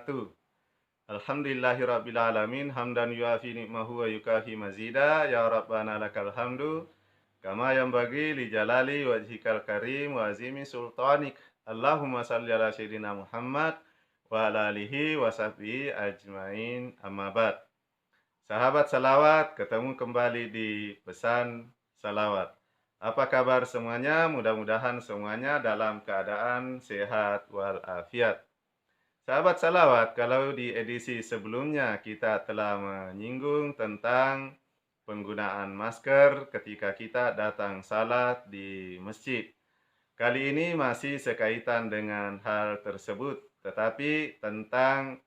wabarakatuh. Alhamdulillahirrabbilalamin hamdan yuafi ni'mahu wa yukafi mazida ya Rabbana lakal hamdu kama yanbaghi li jalali wajhikal karim wa azimi sultanik. Allahumma salli ala sayyidina Muhammad wa ala alihi wa sahbihi ajmain amma ba'd. Sahabat salawat, ketemu kembali di pesan salawat. Apa kabar semuanya? Mudah-mudahan semuanya dalam keadaan sehat walafiat. Sahabat salawat, kalau di edisi sebelumnya kita telah menyinggung tentang penggunaan masker ketika kita datang salat di masjid. Kali ini masih sekaitan dengan hal tersebut, tetapi tentang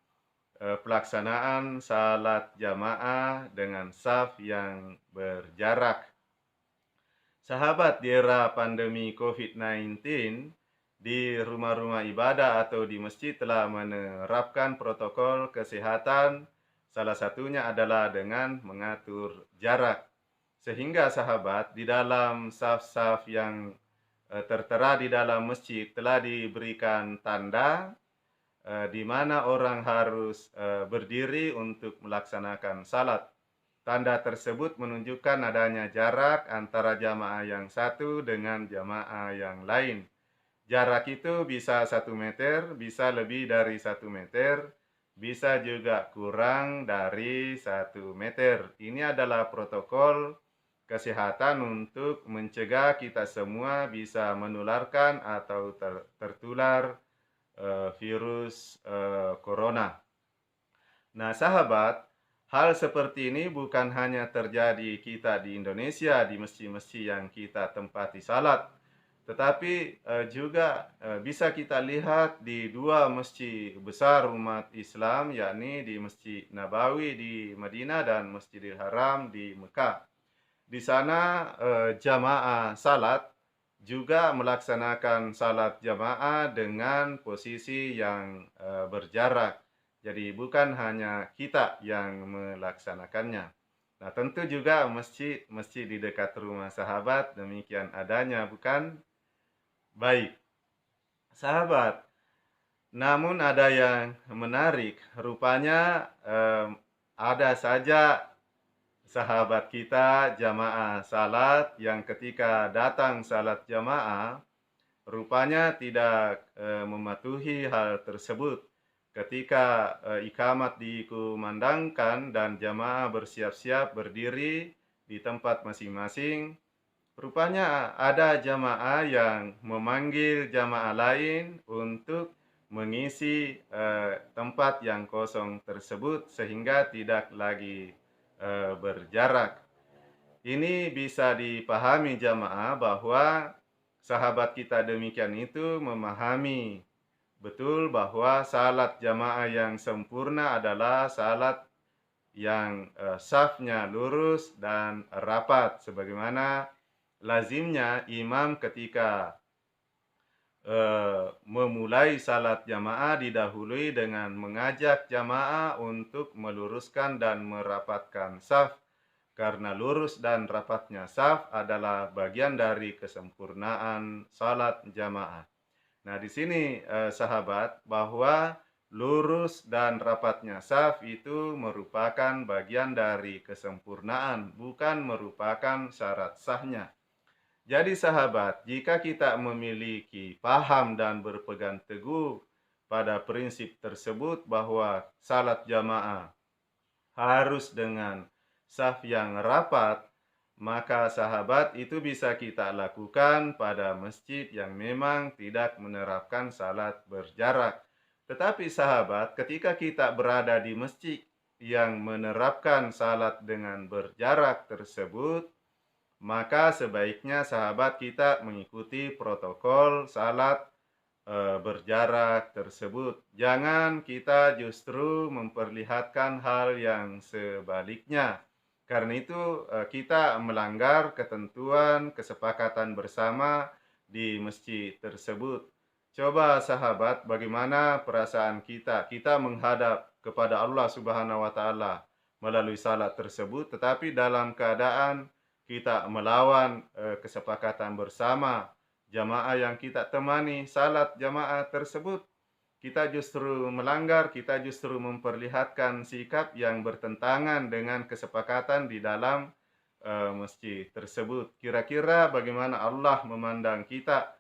pelaksanaan salat jamaah dengan shaf yang berjarak. Sahabat, di era pandemi COVID-19, di rumah-rumah ibadah atau di masjid telah menerapkan protokol kesehatan. Salah satunya adalah dengan mengatur jarak. Sehingga sahabat, di dalam shaf-shaf yang tertera di dalam masjid telah diberikan tanda di mana orang harus berdiri untuk melaksanakan salat. Tanda tersebut menunjukkan adanya jarak antara jamaah yang satu dengan jamaah yang lain. Jarak itu bisa 1 meter, bisa lebih dari 1 meter, bisa juga kurang dari 1 meter. Ini adalah protokol kesehatan untuk mencegah kita semua bisa menularkan atau tertular virus corona. Nah, sahabat, hal seperti ini bukan hanya terjadi kita di Indonesia, di masjid-masjid yang kita tempati salat, tetapi juga bisa kita lihat di dua masjid besar umat Islam, yakni di Masjid Nabawi di Madinah dan Masjidil Haram di Mekah. Di sana jamaah salat juga melaksanakan salat jamaah dengan posisi yang berjarak. Jadi bukan hanya kita yang melaksanakannya. Nah, tentu juga masjid di dekat rumah sahabat demikian adanya, bukan? Baik, sahabat. Namun ada yang menarik, rupanya ada saja sahabat kita jamaah salat yang ketika datang salat jamaah rupanya tidak mematuhi hal tersebut. Ketika ikamat dikumandangkan dan jamaah bersiap-siap berdiri di tempat masing-masing, rupanya ada jamaah yang memanggil jamaah lain untuk mengisi tempat yang kosong tersebut sehingga tidak lagi berjarak. Ini bisa dipahami jamaah bahwa sahabat kita demikian itu memahami betul bahwa salat jamaah yang sempurna adalah salat yang safnya lurus dan rapat, sebagaimana lazimnya imam ketika memulai salat jamaah didahului dengan mengajak jamaah untuk meluruskan dan merapatkan saf, karena lurus dan rapatnya saf adalah bagian dari kesempurnaan salat jamaah. Nah, di sini sahabat, bahwa lurus dan rapatnya saf itu merupakan bagian dari kesempurnaan, bukan merupakan syarat sahnya. Jadi sahabat, jika kita memiliki paham dan berpegang teguh pada prinsip tersebut bahwa salat jamaah harus dengan saf yang rapat, maka sahabat itu bisa kita lakukan pada masjid yang memang tidak menerapkan salat berjarak. Tetapi sahabat, ketika kita berada di masjid yang menerapkan salat dengan berjarak tersebut, maka sebaiknya sahabat kita mengikuti protokol salat berjarak tersebut. Jangan kita justru memperlihatkan hal yang sebaliknya. Karena itu kita melanggar ketentuan kesepakatan bersama di masjid tersebut. Coba sahabat, bagaimana perasaan kita? Kita menghadap kepada Allah Subhanahu wa taala melalui salat tersebut, tetapi dalam keadaan kita melawan kesepakatan bersama jamaah yang kita temani salat jamaah tersebut. kita justru melanggar, kita justru memperlihatkan sikap yang bertentangan dengan kesepakatan di dalam masjid tersebut. Kira-kira bagaimana Allah memandang kita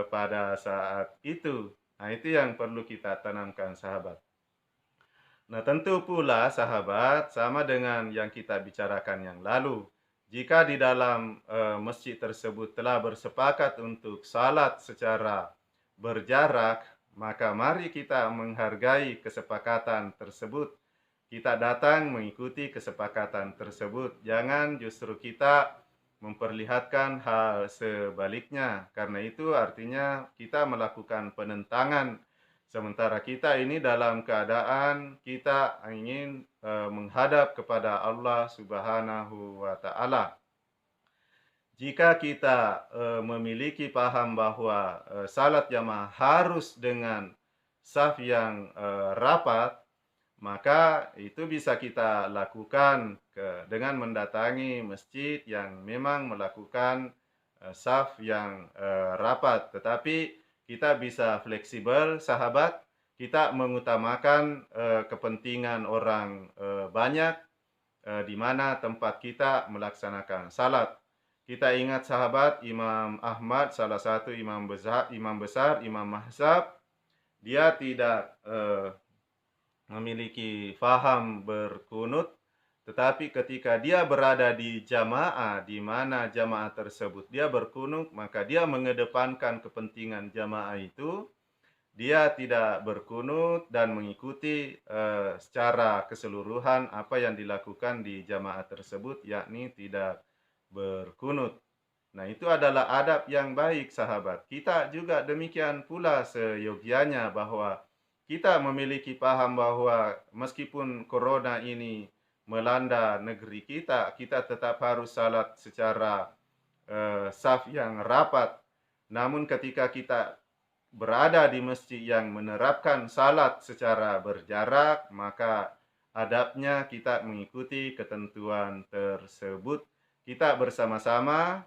pada saat itu? Nah, itu yang perlu kita tanamkan, sahabat. Nah, tentu pula sahabat, sama dengan yang kita bicarakan yang lalu. Jika di dalam masjid tersebut telah bersepakat untuk salat secara berjarak, maka mari kita menghargai kesepakatan tersebut. Kita datang mengikuti kesepakatan tersebut. Jangan justru kita memperlihatkan hal sebaliknya. Karena itu artinya kita melakukan penentangan. Sementara kita ini dalam keadaan kita ingin menghadap kepada Allah Subhanahu wa Ta'ala. Jika kita memiliki paham bahwa salat jamaah harus dengan saf yang rapat, maka itu bisa kita lakukan dengan mendatangi masjid yang memang melakukan saf yang rapat. Tetapi kita bisa fleksibel, sahabat. Kita mengutamakan kepentingan orang banyak di mana tempat kita melaksanakan salat. Kita ingat sahabat Imam Ahmad, salah satu imam besar, Imam Mahzab, dia tidak memiliki faham berkunut, tetapi ketika dia berada di jamaah, di mana jamaah tersebut dia berkunut, maka dia mengedepankan kepentingan jamaah itu. Dia tidak berkunut dan mengikuti secara keseluruhan apa yang dilakukan di jamaah tersebut, yakni tidak berkunut. Nah, itu adalah adab yang baik, sahabat. Kita juga demikian pula seyogianya bahwa kita memiliki paham bahwa meskipun corona ini melanda negeri kita, kita tetap harus salat secara saf yang rapat. Namun ketika kita berada di masjid yang menerapkan salat secara berjarak, maka adabnya kita mengikuti ketentuan tersebut. Kita bersama-sama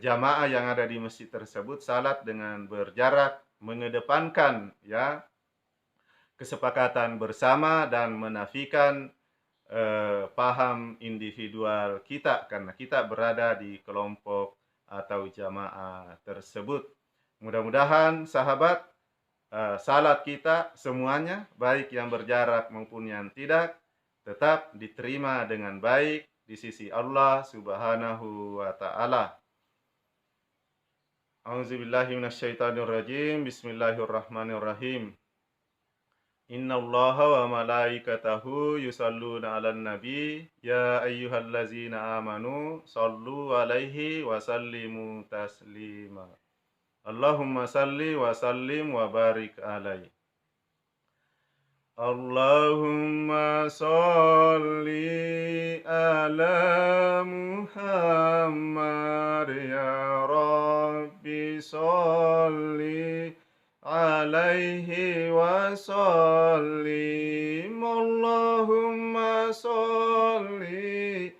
jamaah yang ada di masjid tersebut salat dengan berjarak, mengedepankan ya kesepakatan bersama dan menafikan paham individual kita karena kita berada di kelompok atau jamaah tersebut. Mudah-mudahan sahabat salat kita semuanya, baik yang berjarak maupun yang tidak, tetap diterima dengan baik di sisi Allah Subhanahu wa Ta'ala. A'udzubillahi minasyaitonirrajim. Bismillahirrahmanirrahim. Innallaha wa malaikatahu yusalluna 'alan nabi ya ayyuhallazina amanu sallu 'alaihi wa sallimu taslima. Allahumma salli wa sallim wa barik alaihi. Allahumma salli ala Muhammad ya Rabbi salli alaihi wa sallim. Allahumma salli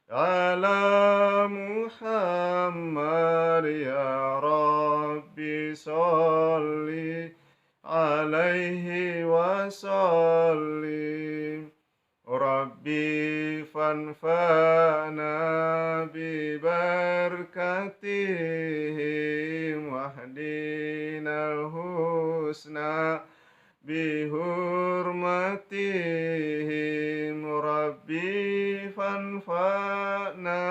ala Muhammad ya Rabbi salli alaihi wa sallim. Rabbi fanfa'na bi barakatihim wahdinal husna bi hurmatihim. Rabbi fanfa'na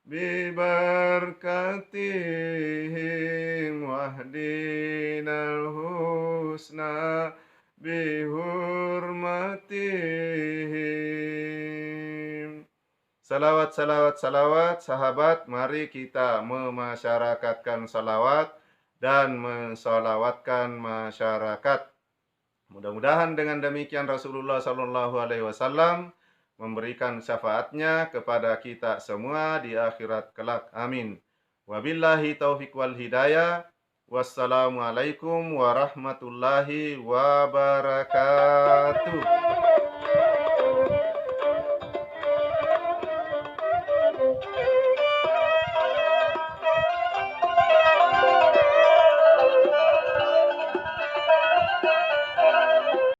bi barakatihim wahdinal husna bi hurmatihim. Salawat, salawat, salawat, sahabat, mari kita memasyarakatkan salawat dan mensalawatkan masyarakat. Mudah-mudahan dengan demikian Rasulullah SAW memberikan syafaatnya kepada kita semua di akhirat kelak. Amin. Wabillahi taufiq wal hidayah. Wassalamualaikum warahmatullahi wabarakatuh.